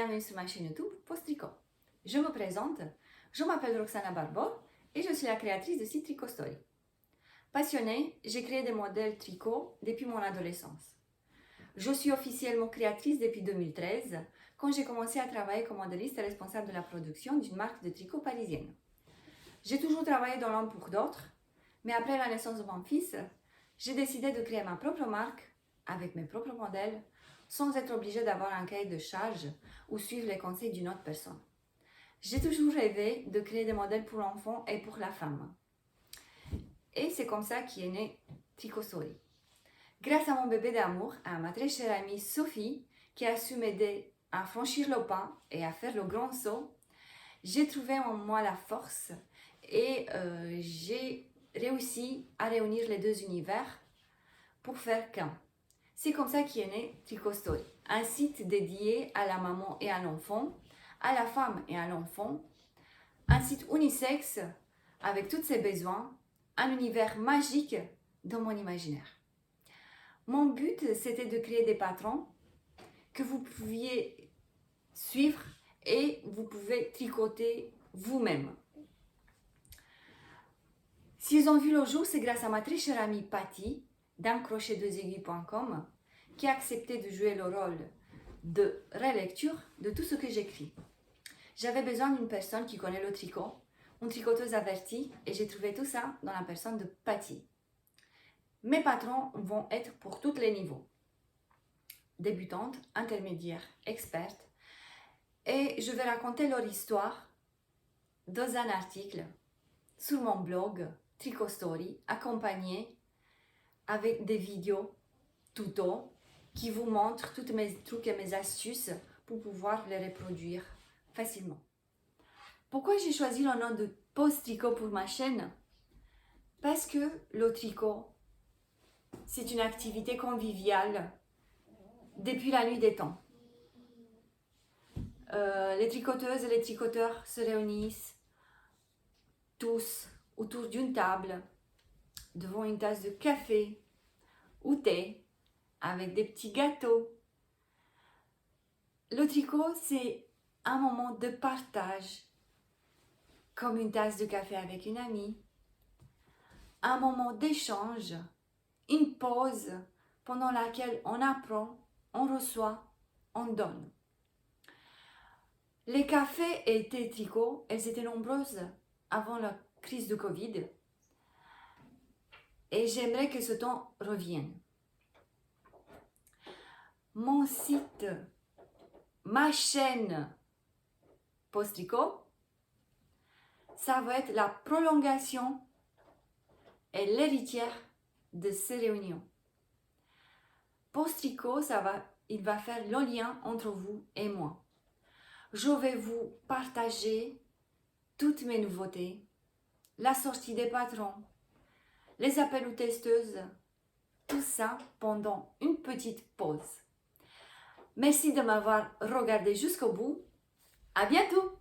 bienvenue sur ma chaîne YouTube Post Tricot. Je me présente, je m'appelle Roxana Barbo et je suis la créatrice de site Tricot Story. Passionnée, j'ai créé des modèles tricot depuis mon adolescence. Je suis officiellement créatrice depuis 2013 quand j'ai commencé à travailler comme modéliste et responsable de la production d'une marque de tricot parisienne. J'ai toujours travaillé dans l'un pour d'autres, mais après la naissance de mon fils, j'ai décidé de créer ma propre marque avec mes propres modèles sans être obligée d'avoir un cahier de charge ou suivre les conseils d'une autre personne. J'ai toujours rêvé de créer des modèles pour l'enfant et pour la femme. Et c'est comme ça qu'est né Tricot Story. Grâce à mon bébé d'amour, à ma très chère amie Sophie, qui a su m'aider à franchir le pas et à faire le grand saut, j'ai trouvé en moi la force et j'ai réussi à réunir les deux univers pour faire qu'un. C'est comme ça qu'est né Tricot Story, un site dédié à la maman et à l'enfant, à la femme et à l'enfant, un site unisexe avec tous ses besoins, un univers magique dans mon imaginaire. Mon but, c'était de créer des patrons que vous pouviez suivre et vous pouvez tricoter vous-même. S'ils ont vu le jour, c'est grâce à ma très chère amie Patty, d'uncrochet2aiguilles.com, qui a accepté de jouer le rôle de relecture de tout ce que j'écris. J'avais besoin d'une personne qui connaît le tricot, une tricoteuse avertie, et j'ai trouvé tout ça dans la personne de Patty. Mes patrons vont être pour tous les niveaux. Débutantes, intermédiaires, expertes, et je vais raconter leur histoire dans un article sur mon blog Tricot Story, accompagné avec des vidéos tuto qui vous montrent tous mes trucs et mes astuces pour pouvoir les reproduire facilement. Pourquoi j'ai choisi le nom de Post Tricot pour ma chaîne? Parce que le tricot, c'est une activité conviviale depuis la nuit des temps. Les tricoteuses et les tricoteurs se réunissent tous autour d'une table, devant une tasse de café ou thé, avec des petits gâteaux. Le tricot, c'est un moment de partage, comme une tasse de café avec une amie, un moment d'échange, une pause pendant laquelle on apprend, on reçoit, on donne. Les cafés et thés tricot, elles étaient nombreuses avant la crise de Covid et j'aimerais que ce temps revienne. Mon site, ma chaîne Post Tricot, ça va être la prolongation et l'héritière de ces réunions. Post Tricot, il va faire le lien entre vous et moi. Je vais vous partager toutes mes nouveautés, la sortie des patrons, les appels aux testeuses, tout ça pendant une petite pause. Merci de m'avoir regardé jusqu'au bout. À bientôt!